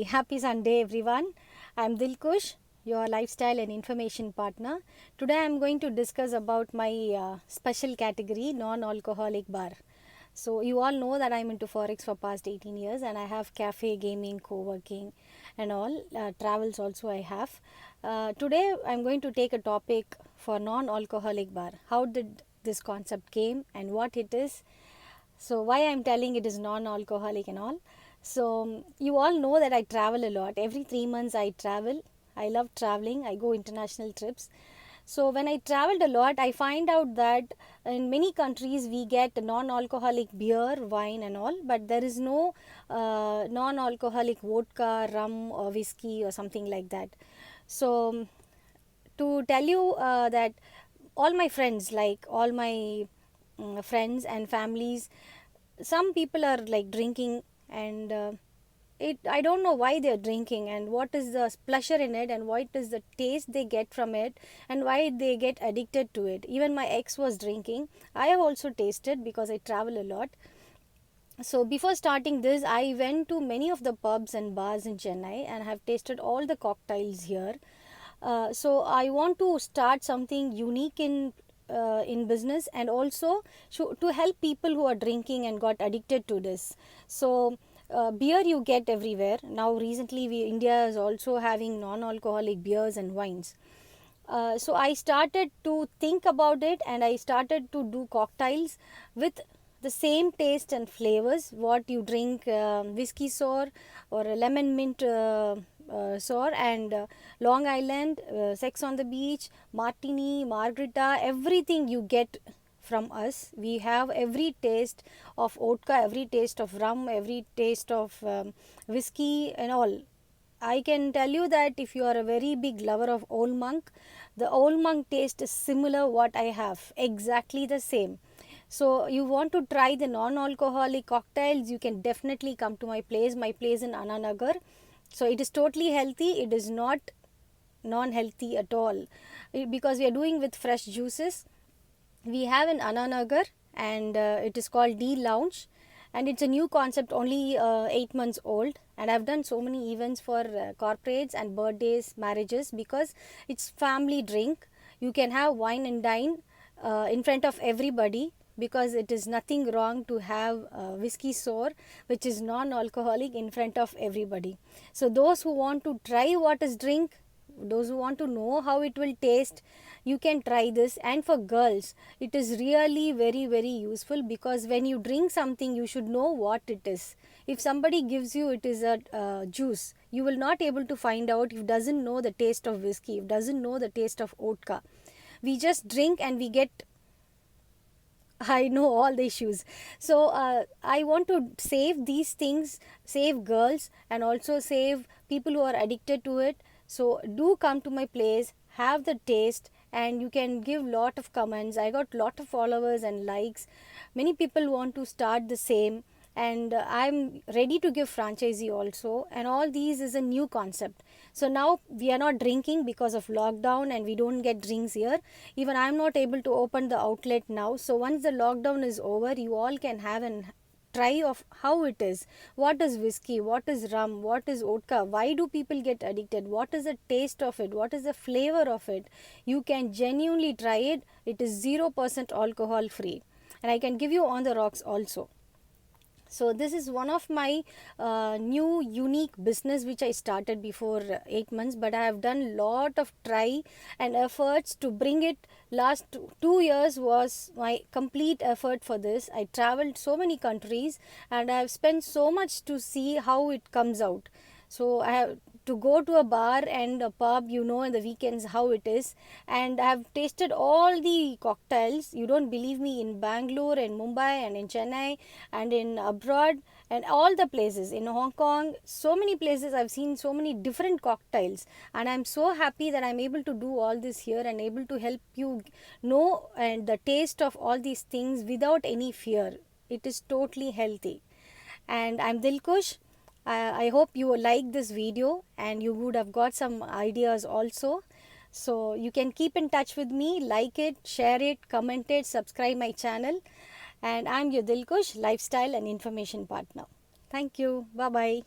Happy Sunday, everyone. I'm Dilkush, your lifestyle and information partner. Today, I'm going to discuss about my special category, non-alcoholic bar. So, you all know that I'm into forex for past 18 years, and I have cafe, gaming, co-working, and all. Travels also I have. Today, I'm going to take a topic for non-alcoholic bar. How did this concept came and what it is? So why I'm telling it is non-alcoholic and all. So you all know that I travel a lot. Every 3 months I travel. I love traveling. I go international trips. So when I traveled a lot, I find out that in many countries we get non-alcoholic beer, wine and all, but there is no non-alcoholic vodka, rum or whiskey or something like that. So to tell you that all my friends, like all my friends and families, some people are like drinking, and I don't know why they're drinking and what is the pleasure in it and what is the taste they get from it and why they get addicted to it. Even my ex was drinking. I have also tasted because I travel a lot. So before starting this, I went to many of the pubs and bars in Chennai and have tasted all the cocktails here. So I want to start something unique in business, and also to help people who are drinking and got addicted to this. So beer you get everywhere now. Recently, India is also having non-alcoholic beers and wines. So I started to think about it, and I started to do cocktails with the same taste and flavors what you drink, whiskey sour or a lemon mint sour, and Long Island, Sex on the Beach, Martini, Margarita, everything you get from us. We have every taste of vodka, every taste of rum, every taste of whiskey and all. I can tell you that if you are a very big lover of Old Monk, the Old Monk taste is similar what I have, exactly the same. So you want to try the non-alcoholic cocktails, you can definitely come to my place in Anna Nagar. So it is totally healthy, it is not non-healthy at all, because we are doing with fresh juices. We have in Anna Nagar, and it is called D Lounge, and it's a new concept, only 8 months old, and I've done so many events for corporates and birthdays, marriages, because it's family drink. You can have wine and dine in front of everybody, because it is nothing wrong to have whiskey sour which is non-alcoholic in front of everybody. So those who want to try what is drink, those who want to know how it will taste, you can try this. And for girls, it is really very useful, because when you drink something, you should know what it is. If somebody gives you it is a juice, you will not able to find out if doesn't know the taste of whiskey, if doesn't know the taste of vodka. We just drink and we get, I know all the issues. So I want to save these things, save girls, and also save people who are addicted to it. So do come to my place, have the taste, and you can give lot of comments. I got lot of followers and likes. Many people want to start the same, and I'm ready to give franchisee also, and all these is a new concept. So now we are not drinking because of lockdown, and we don't get drinks here. Even I'm not able to open the outlet now. So once the lockdown is over, you all can have an try of how it is. What is whiskey, what is rum, what is vodka, why do people get addicted, what is the taste of it, what is the flavor of it. You can genuinely try it. It is 0% alcohol free, and I can give you on the rocks also. So this is one of my new unique business which I started before 8 months, but I have done lot of try and efforts to bring it. Last 2 years was my complete effort for this. I traveled so many countries, and I have spent so much to see how it comes out. So I have to go to a bar and a pub, in the weekends how it is, and I have tasted all the cocktails. You don't believe me, in Bangalore and Mumbai and in Chennai and in abroad and all the places in Hong Kong, so many places I've seen so many different cocktails, and I'm so happy that I'm able to do all this here and able to help you know and the taste of all these things without any fear. It is totally healthy. And I'm Dilkush. I hope you like this video and you would have got some ideas also. So you can keep in touch with me, like it, share it, comment it, subscribe my channel. And I'm your Dilkush, lifestyle and information partner. Thank you. Bye-bye.